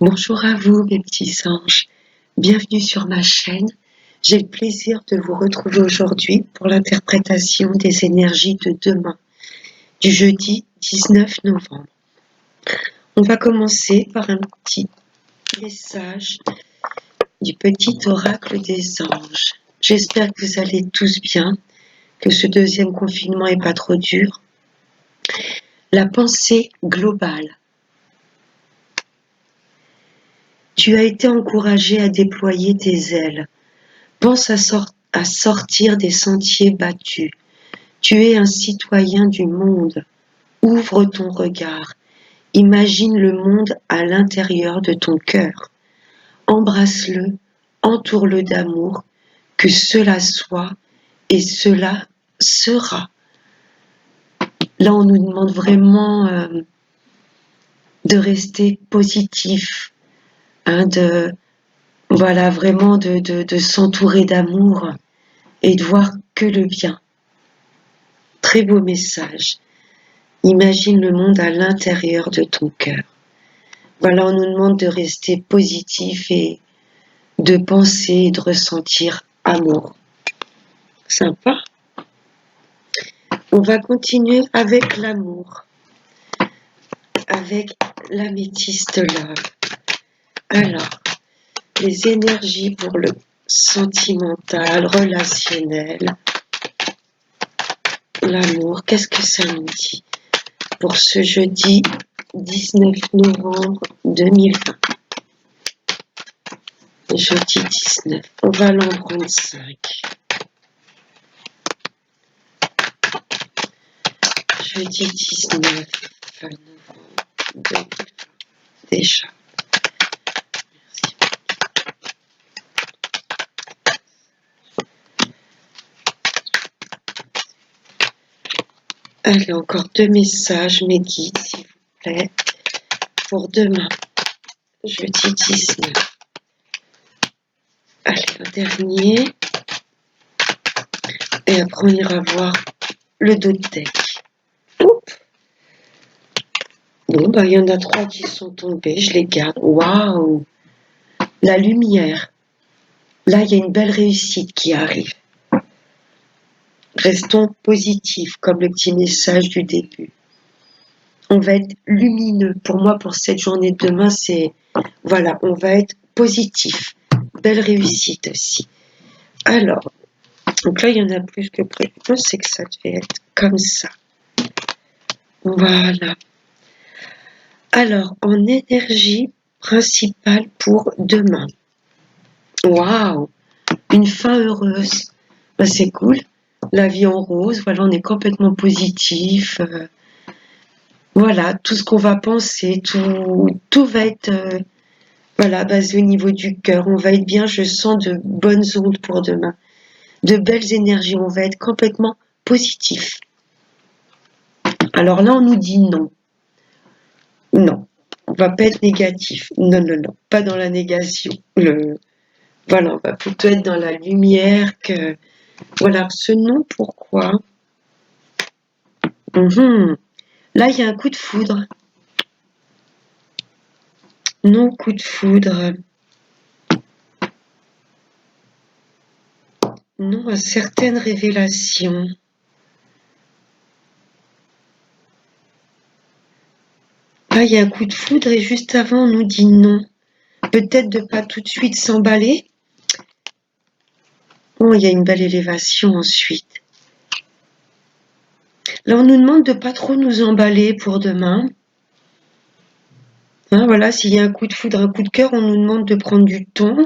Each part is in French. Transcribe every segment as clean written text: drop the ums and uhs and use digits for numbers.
Bonjour à vous, mes petits anges. Bienvenue sur ma chaîne. J'ai le plaisir de vous retrouver aujourd'hui pour l'interprétation des énergies de demain, du jeudi 19 novembre. On va commencer par un petit message du petit oracle des anges. J'espère que vous allez tous bien, que ce deuxième confinement n'est pas trop dur. La pensée globale. Tu as été encouragé à déployer tes ailes. Pense à sortir des sentiers battus. Tu es un citoyen du monde. Ouvre ton regard. Imagine le monde à l'intérieur de ton cœur. Embrasse-le, entoure-le d'amour, que cela soit et cela sera. Là, on nous demande vraiment de rester positif, hein, vraiment de s'entourer d'amour et de voir que le bien. Très beau message. Imagine le monde à l'intérieur de ton cœur. Voilà, on nous demande de rester positif et de penser et de ressentir amour. Sympa. On va continuer avec l'amour, avec l'améthyste love. Alors, les énergies pour le sentimental, relationnel, l'amour, qu'est-ce que ça nous dit pour ce jeudi 19 novembre 2020? Jeudi 19, on va l'en prendre 5. Jeudi 19 novembre 2020, déjà. Merci. Allez, encore 2 messages, mes guides, s'il vous plaît, pour demain, jeudi 19. Allez, un dernier. Et après, on ira voir le dos de deck. Oups. Bon, il y en a 3 qui sont tombés, je les garde. Waouh! La lumière. Là, il y a une belle réussite qui arrive. Restons positifs, comme le petit message du début. On va être lumineux. Pour moi, pour cette journée de demain, voilà, on va être positif. Belle réussite aussi. Alors, donc là, il y en a plus que prévu. Je sais que ça devait être comme ça. Voilà. Alors, en énergie principale pour demain. Waouh! Une fin heureuse. C'est cool. La vie en rose, voilà, on est complètement positif. Voilà, tout ce qu'on va penser, tout va être basé au niveau du cœur. On va être bien, je sens de bonnes ondes pour demain. De belles énergies, on va être complètement positif. Alors là, on nous dit non. Non, on va pas être négatif. Non, non, non, pas dans la négation. Voilà, on va plutôt être dans la lumière que... Voilà, ce non, pourquoi? Là, il y a un coup de foudre. Non, coup de foudre. Non à certaines révélations. Là, il y a un coup de foudre et juste avant, on nous dit non. Peut-être de pas tout de suite s'emballer. Bon, il y a une belle élévation ensuite. Là, on nous demande de pas trop nous emballer pour demain. Hein, voilà, s'il y a un coup de foudre, un coup de cœur, on nous demande de prendre du temps.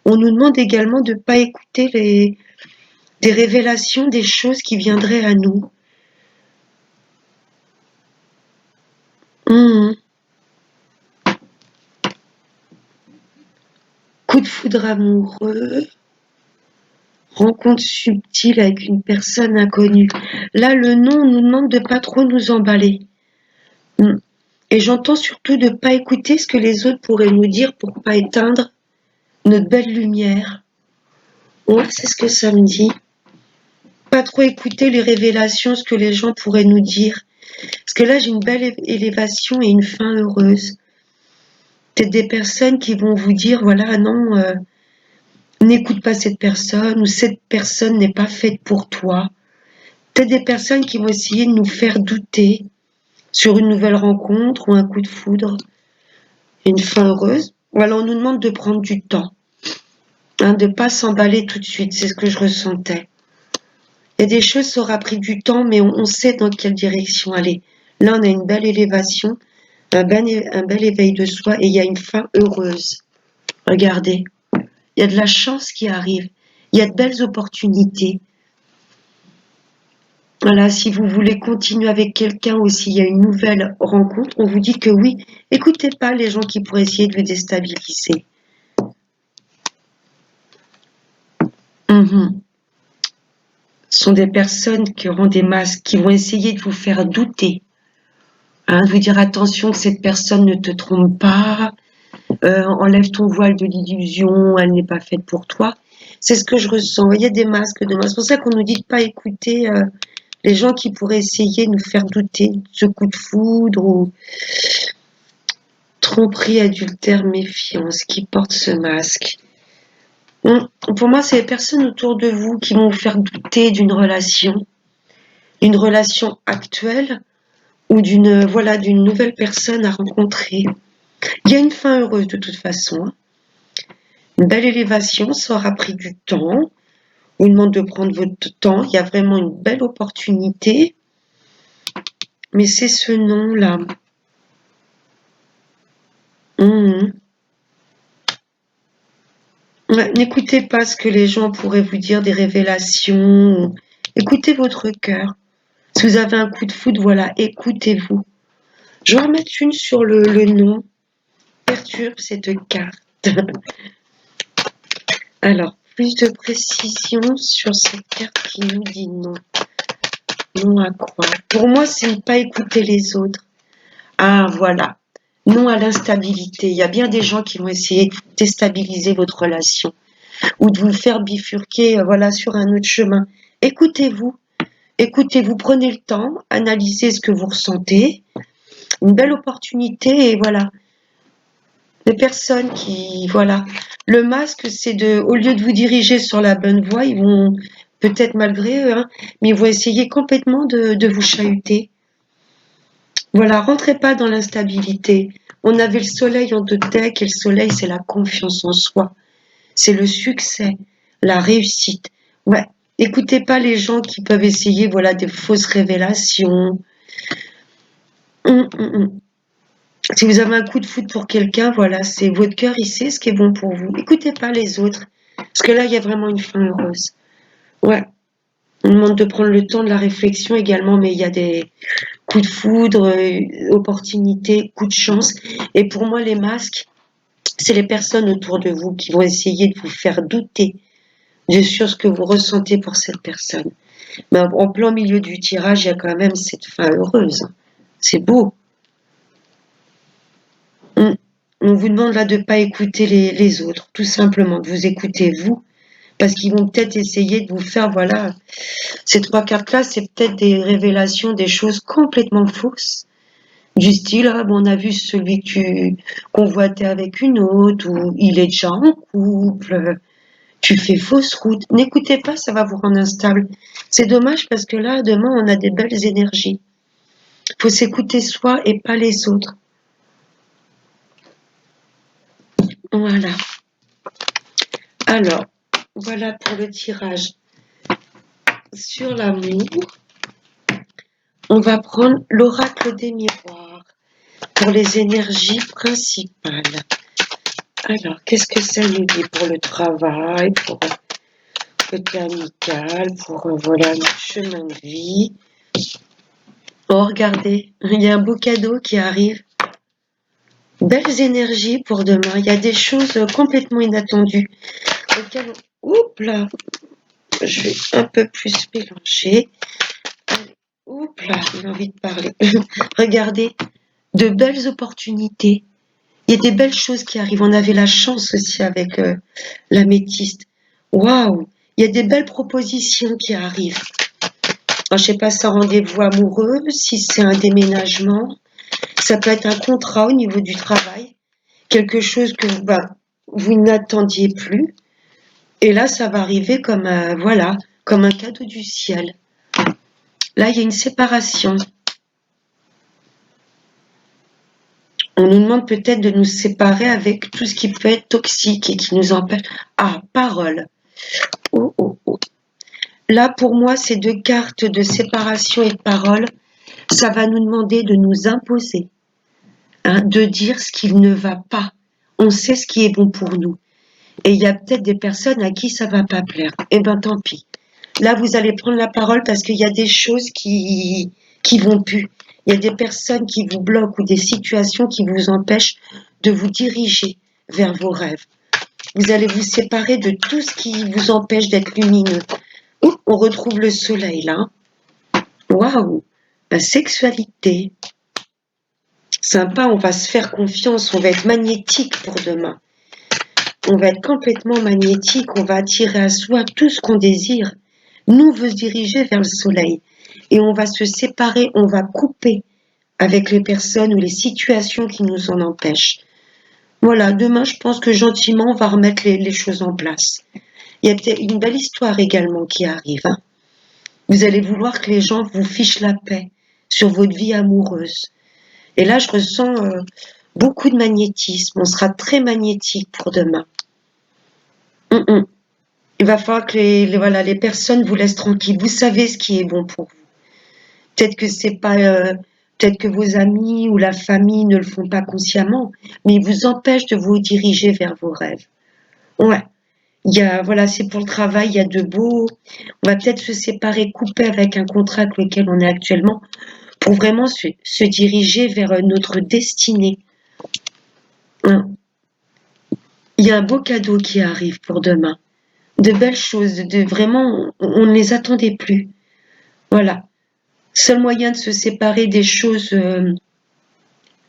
On nous demande également de ne pas écouter des révélations, des choses qui viendraient à nous. Coup de foudre amoureux. Rencontre subtile avec une personne inconnue. Là, le non, on nous demande de pas trop nous emballer. Et j'entends surtout de pas écouter ce que les autres pourraient nous dire pour pas éteindre notre belle lumière. Ouais, c'est ce que ça me dit. Pas trop écouter les révélations, ce que les gens pourraient nous dire. Parce que là, j'ai une belle élévation et une fin heureuse. Peut-être des personnes qui vont vous dire, voilà, non, n'écoute pas cette personne, ou cette personne n'est pas faite pour toi. Peut-être des personnes qui vont essayer de nous faire douter sur une nouvelle rencontre ou un coup de foudre, une fin heureuse. Voilà, on nous demande de prendre du temps, hein, de ne pas s'emballer tout de suite, c'est ce que je ressentais. Il y a des choses, ça aura pris du temps, mais on sait dans quelle direction aller. Là, on a une belle élévation, un bel éveil de soi, et il y a une fin heureuse. Regardez, il y a de la chance qui arrive, il y a de belles opportunités. Voilà, si vous voulez continuer avec quelqu'un ou s'il y a une nouvelle rencontre, on vous dit que oui, écoutez pas les gens qui pourraient essayer de vous déstabiliser. Ce sont des personnes qui auront des masques, qui vont essayer de vous faire douter, hein, de vous dire attention que cette personne ne te trompe pas, enlève ton voile de l'illusion, elle n'est pas faite pour toi. C'est ce que je ressens. Il y a des masques de moi. C'est pour ça qu'on nous dit de pas écouter les gens qui pourraient essayer de nous faire douter, ce coup de foudre ou tromperie, adultère, méfiance, qui porte ce masque. Pour moi, c'est les personnes autour de vous qui vont vous faire douter d'une relation actuelle ou d'une nouvelle personne à rencontrer. Il y a une fin heureuse de toute façon. Une belle élévation, ça aura pris du temps. On vous demande de prendre votre temps. Il y a vraiment une belle opportunité. Mais c'est ce nom-là. N'écoutez pas ce que les gens pourraient vous dire, des révélations. Écoutez votre cœur. Si vous avez un coup de foudre, voilà, écoutez-vous. Je vais en remettre une sur le nom. Perturbe cette carte. Alors, plus de précision sur cette carte qui nous dit non. Non à quoi? Pour moi, c'est ne pas écouter les autres. Ah, voilà. Non à l'instabilité. Il y a bien des gens qui vont essayer de déstabiliser votre relation ou de vous faire bifurquer, voilà, sur un autre chemin. Écoutez-vous. Écoutez-vous, prenez le temps, analysez ce que vous ressentez. Une belle opportunité et voilà. Les personnes qui, voilà. Le masque, c'est au lieu de vous diriger sur la bonne voie, ils vont, peut-être malgré eux, hein, mais ils vont essayer complètement de vous chahuter. Voilà, rentrez pas dans l'instabilité. On avait le soleil en deux decks et le soleil, c'est la confiance en soi. C'est le succès, la réussite. Ouais, écoutez pas les gens qui peuvent essayer, voilà, des fausses révélations. Si vous avez un coup de foudre pour quelqu'un, voilà, c'est votre cœur, il sait ce qui est bon pour vous. Écoutez pas les autres. Parce que là, il y a vraiment une fin heureuse. Ouais. On demande de prendre le temps de la réflexion également, mais il y a des coups de foudre, opportunités, coups de chance. Et pour moi, les masques, c'est les personnes autour de vous qui vont essayer de vous faire douter sur ce que vous ressentez pour cette personne. Mais en plein milieu du tirage, il y a quand même cette fin heureuse. C'est beau. On vous demande là de ne pas écouter les autres, tout simplement, de vous écouter vous, parce qu'ils vont peut-être essayer de vous faire, voilà, ces trois cartes-là, c'est peut-être des révélations, des choses complètement fausses, du style, ah, bon, on a vu celui que tu convoitais avec une autre, ou il est déjà en couple, tu fais fausse route. N'écoutez pas, ça va vous rendre instable. C'est dommage parce que là, demain, on a des belles énergies. Il faut s'écouter soi et pas les autres. Voilà. Alors, voilà pour le tirage sur l'amour. On va prendre l'oracle des miroirs pour les énergies principales. Alors, qu'est-ce que ça nous dit pour le travail, pour le côté amical, pour voilà, notre chemin de vie? Oh, regardez, il y a un beau cadeau qui arrive. Belles énergies pour demain. Il y a des choses complètement inattendues. Oups là, je vais un peu plus mélanger. Oups là, j'ai envie de parler. Regardez, de belles opportunités. Il y a des belles choses qui arrivent. On avait la chance aussi avec l'améthyste. Waouh, il y a des belles propositions qui arrivent. Alors, je sais pas si c'est un rendez-vous amoureux, si c'est un déménagement. Ça peut être un contrat au niveau du travail quelque chose que vous n'attendiez plus. Et là, ça va arriver comme, voilà, comme un cadeau du ciel. Là, il y a une séparation. On nous demande peut-être de nous séparer avec tout ce qui peut être toxique et qui nous empêche. Ah, parole. Oh, oh, oh. Là, pour moi, ces deux cartes de séparation et de parole, ça va nous demander de nous imposer, hein, de dire ce qui ne va pas. On sait ce qui est bon pour nous. Et il y a peut-être des personnes à qui ça va pas plaire. Eh ben, tant pis. Là, vous allez prendre la parole parce qu'il y a des choses qui vont plus. Il y a des personnes qui vous bloquent ou des situations qui vous empêchent de vous diriger vers vos rêves. Vous allez vous séparer de tout ce qui vous empêche d'être lumineux. Ouh, on retrouve le soleil là. Waouh, la sexualité. Sympa, on va se faire confiance, on va être magnétique pour demain. On va être complètement magnétique, on va attirer à soi tout ce qu'on désire. Nous, on veut se diriger vers le soleil et on va se séparer, on va couper avec les personnes ou les situations qui nous en empêchent. Voilà, demain, je pense que gentiment, on va remettre les choses en place. Il y a peut-être une belle histoire également qui arrive. Hein. Vous allez vouloir que les gens vous fichent la paix sur votre vie amoureuse. Et là, je ressens beaucoup de magnétisme. On sera très magnétique pour demain. Il va falloir que voilà, les personnes vous laissent tranquille. Vous savez ce qui est bon pour vous. Peut-être que c'est pas, peut-être que vos amis ou la famille ne le font pas consciemment, mais ils vous empêchent de vous diriger vers vos rêves. Ouais. Il y a, voilà, c'est pour le travail, il y a de beaux. On va peut-être se séparer, couper avec un contrat avec lequel on est actuellement, pour vraiment se diriger vers notre destinée. Hein. Il y a un beau cadeau qui arrive pour demain. De belles choses, de vraiment, on ne les attendait plus. Voilà. Seul moyen de se séparer des choses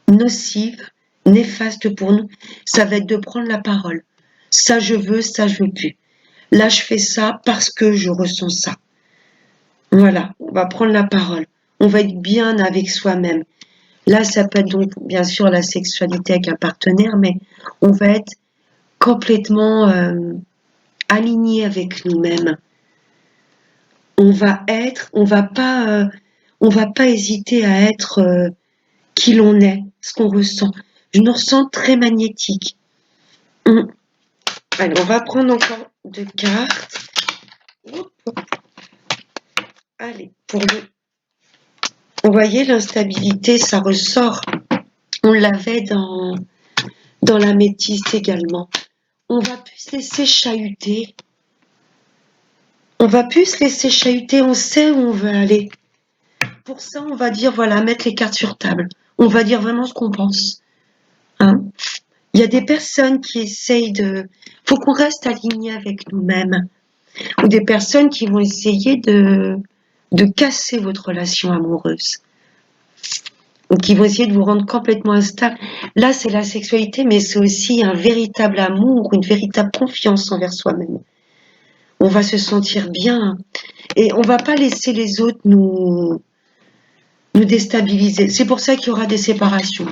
nocives, néfastes pour nous, ça va être de prendre la parole. Ça je veux plus. Là je fais ça parce que je ressens ça. Voilà, on va prendre la parole. On va être bien avec soi-même. Là, ça peut être donc bien sûr la sexualité avec un partenaire, mais on va être complètement aligné avec nous-mêmes. On va pas hésiter à être qui l'on est, ce qu'on ressent. Je nous ressens très magnétique. Allez, on va prendre encore deux cartes. Allez, vous voyez, l'instabilité, ça ressort. On l'avait dans l'améthyste également. On va plus se laisser chahuter. On sait où on veut aller. Pour ça, on va dire, voilà, mettre les cartes sur table. On va dire vraiment ce qu'on pense. Hein? Il y a des personnes qui essayent faut qu'on reste aligné avec nous-mêmes. Ou des personnes qui vont essayer de casser votre relation amoureuse. Ou qui vont essayer de vous rendre complètement instable. Là, c'est la sexualité, mais c'est aussi un véritable amour, une véritable confiance envers soi-même. On va se sentir bien. Et on va pas laisser les autres nous déstabiliser. C'est pour ça qu'il y aura des séparations.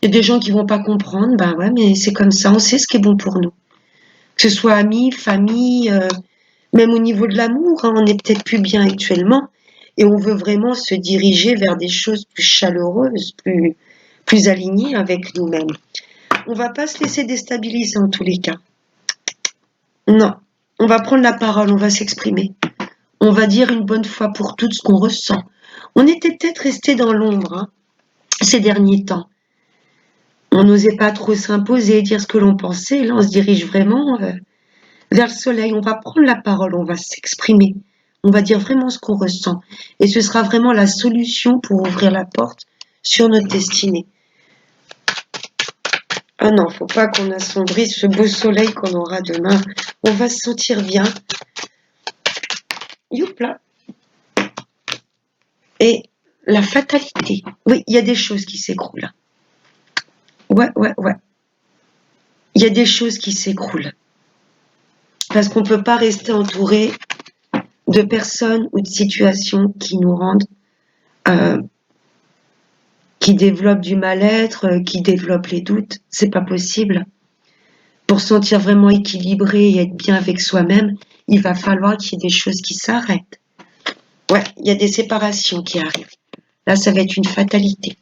Il y a des gens qui vont pas comprendre, ben ouais, mais c'est comme ça, on sait ce qui est bon pour nous. Que ce soit amis, famille, même au niveau de l'amour, hein, on est peut-être plus bien actuellement et on veut vraiment se diriger vers des choses plus chaleureuses, plus alignées avec nous-mêmes. On va pas se laisser déstabiliser en tous les cas. Non, on va prendre la parole, on va s'exprimer. On va dire une bonne fois pour toutes ce qu'on ressent. On était peut-être resté dans l'ombre hein, ces derniers temps. On n'osait pas trop s'imposer, dire ce que l'on pensait. Là, on se dirige vraiment vers le soleil. On va prendre la parole, on va s'exprimer. On va dire vraiment ce qu'on ressent. Et ce sera vraiment la solution pour ouvrir la porte sur notre destinée. Ah non, faut pas qu'on assombrisse ce beau soleil qu'on aura demain. On va se sentir bien. Youpla. Et la fatalité. Oui, il y a des choses qui s'écroulent. Ouais. Il y a des choses qui s'écroulent. Parce qu'on ne peut pas rester entouré de personnes ou de situations qui nous rendent qui développe du mal-être, qui développe les doutes. C'est pas possible. Pour se sentir vraiment équilibré et être bien avec soi-même, il va falloir qu'il y ait des choses qui s'arrêtent. Ouais, il y a des séparations qui arrivent. Là, ça va être une fatalité.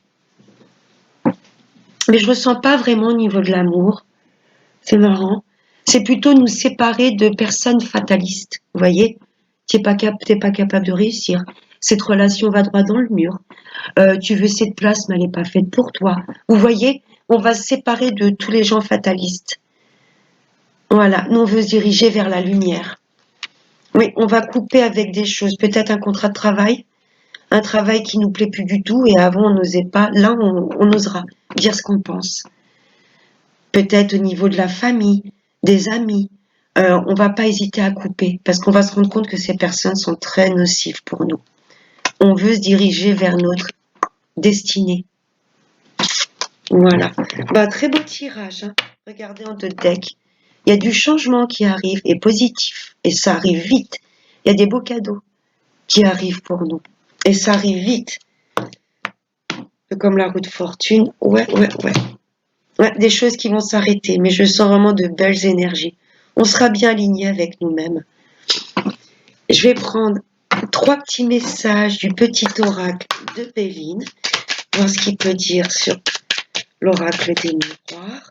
Mais je ressens pas vraiment au niveau de l'amour. C'est marrant. C'est plutôt nous séparer de personnes fatalistes. Vous voyez? T'es pas capable de réussir. Cette relation va droit dans le mur. Tu veux cette place, mais elle n'est pas faite pour toi. Vous voyez? On va se séparer de tous les gens fatalistes. Voilà. Nous, on veut se diriger vers la lumière. Oui, on va couper avec des choses. Peut-être un contrat de travail. Un travail qui nous plaît plus du tout et avant on n'osait pas. Là, on osera dire ce qu'on pense. Peut-être au niveau de la famille, des amis. On va pas hésiter à couper parce qu'on va se rendre compte que ces personnes sont très nocives pour nous. On veut se diriger vers notre destinée. Voilà. Bah, très beau tirage. Hein. Regardez en 2 decks. Il y a du changement qui arrive et positif. Et ça arrive vite. Il y a des beaux cadeaux qui arrivent pour nous. Et ça arrive vite. Comme la roue de fortune. Ouais. Ouais, des choses qui vont s'arrêter. Mais je sens vraiment de belles énergies. On sera bien aligné avec nous-mêmes. Je vais prendre 3 petits messages du petit oracle de Béline. Voir ce qu'il peut dire sur l'oracle des miroirs.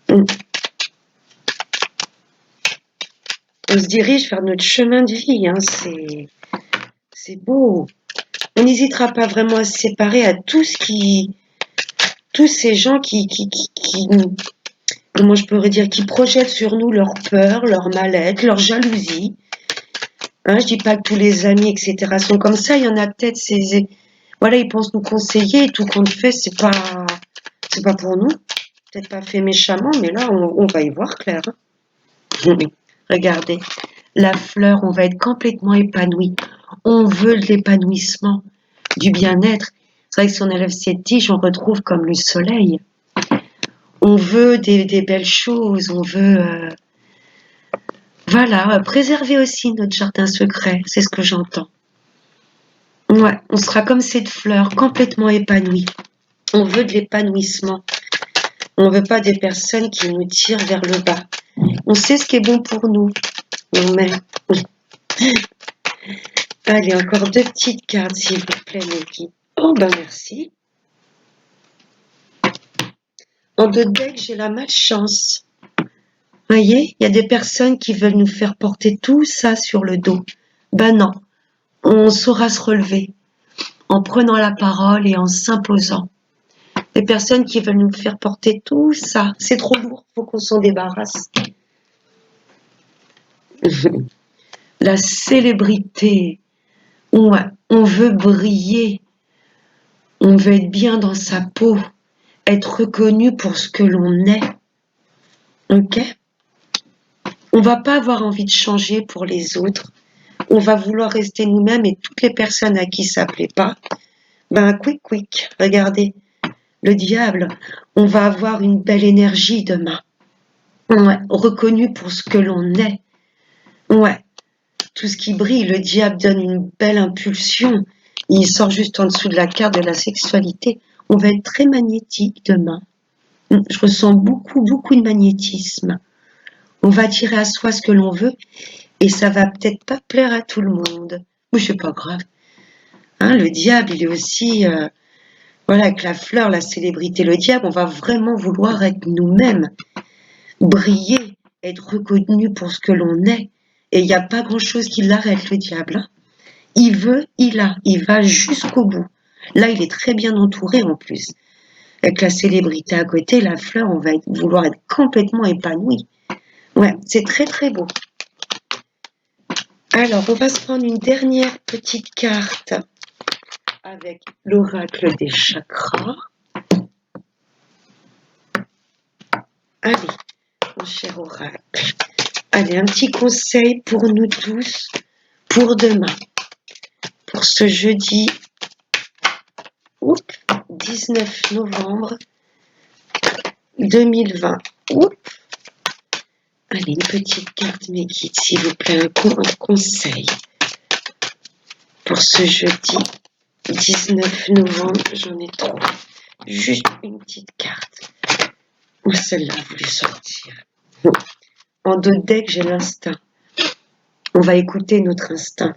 On se dirige vers notre chemin de vie. Hein. C'est beau. On n'hésitera pas vraiment à se séparer à tous ces gens qui comment je pourrais dire, qui projettent sur nous leur peur, leur mal-être, leur jalousie. Hein, je dis pas que tous les amis, etc. sont comme ça. Il y en a peut-être, voilà, ils pensent nous conseiller et tout qu'on fait, c'est pas pour nous. Peut-être pas fait méchamment, mais là, on va y voir clair. Hein. Regardez, la fleur, on va être complètement épanoui. On veut de l'épanouissement, du bien-être. C'est vrai que si on enlève cette tige, on retrouve comme le soleil. On veut des belles choses, on veut... Voilà, préserver aussi notre jardin secret, c'est ce que j'entends. Ouais, on sera comme cette fleur, complètement épanouie. On veut de l'épanouissement. On veut pas des personnes qui nous tirent vers le bas. On sait ce qui est bon pour nous. Mais... Allez, encore 2 petites cartes, s'il vous plaît, mes guides. Oh, ben merci. En 2 decks, j'ai la malchance. Voyez, il y a des personnes qui veulent nous faire porter tout ça sur le dos. Ben non, on saura se relever en prenant la parole et en s'imposant. Les personnes qui veulent nous faire porter tout ça, c'est trop lourd, faut qu'on s'en débarrasse. La célébrité, ouais, on veut briller, on veut être bien dans sa peau, être reconnu pour ce que l'on est. Ok? On va pas avoir envie de changer pour les autres. On va vouloir rester nous-mêmes et toutes les personnes à qui ça plaît pas, ben quick, regardez, le diable, on va avoir une belle énergie demain. Ouais, reconnu pour ce que l'on est. Ouais, tout ce qui brille, le diable donne une belle impulsion. Il sort juste en dessous de la carte de la sexualité. On va être très magnétique demain. Je ressens beaucoup de magnétisme. On va attirer à soi ce que l'on veut et ça va peut-être pas plaire à tout le monde. Mais c'est pas grave. Hein, le diable, il est aussi, voilà, avec la fleur, la célébrité, le diable, on va vraiment vouloir être nous-mêmes, briller, être reconnu pour ce que l'on est. Et il n'y a pas grand-chose qui l'arrête, le diable. Hein. Il veut, il va jusqu'au bout. Là, il est très bien entouré en plus. Avec la célébrité à côté, la fleur, on va vouloir être complètement épanoui. Ouais, c'est très beau. Alors, on va se prendre une dernière petite carte avec l'oracle des chakras. Allez, mon cher oracle. Allez, un petit conseil pour nous tous, pour demain, pour ce jeudi 19 novembre 2020. Allez, une petite carte, mes guides, s'il vous plaît, un conseil pour ce jeudi 19 novembre, j'en ai trop. Juste une petite carte. Celle-là a voulu sortir. En dos de deck, j'ai l'instinct. On va écouter notre instinct.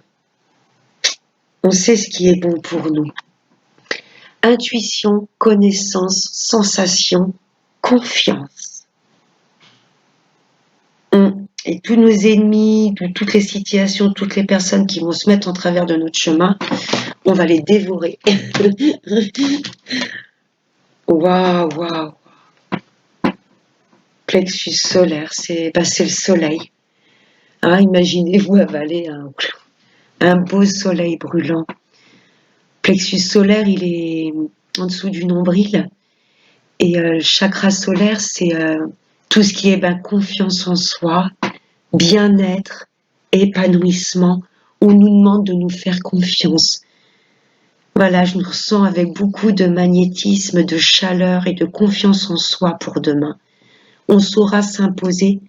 On sait ce qui est bon pour nous. Intuition, connaissance, sensation, confiance. Et tous nos ennemis, toutes les situations, toutes les personnes qui vont se mettre en travers de notre chemin, on va les dévorer. Waouh, waouh. Plexus solaire, c'est le soleil. Hein, imaginez-vous avaler un beau soleil brûlant. Plexus solaire, il est en dessous du nombril. Et le chakra solaire, c'est tout ce qui est confiance en soi, bien-être, épanouissement. On nous demande de nous faire confiance. Voilà, je nous ressens avec beaucoup de magnétisme, de chaleur et de confiance en soi pour demain. On saura s'imposer,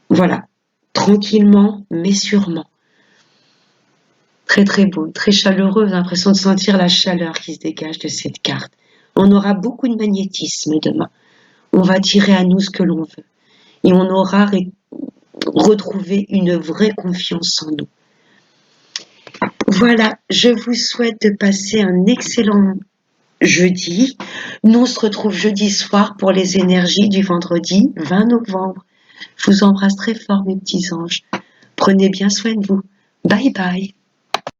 voilà, tranquillement, mais sûrement. Très très beau, très chaleureux, j'ai l'impression de sentir la chaleur qui se dégage de cette carte. On aura beaucoup de magnétisme demain. On va tirer à nous ce que l'on veut. Et on aura retrouvé une vraie confiance en nous. Voilà, je vous souhaite de passer un excellent jeudi. Nous, on se retrouve jeudi soir pour les énergies du vendredi 20 novembre. Je vous embrasse très fort, mes petits anges. Prenez bien soin de vous. Bye bye.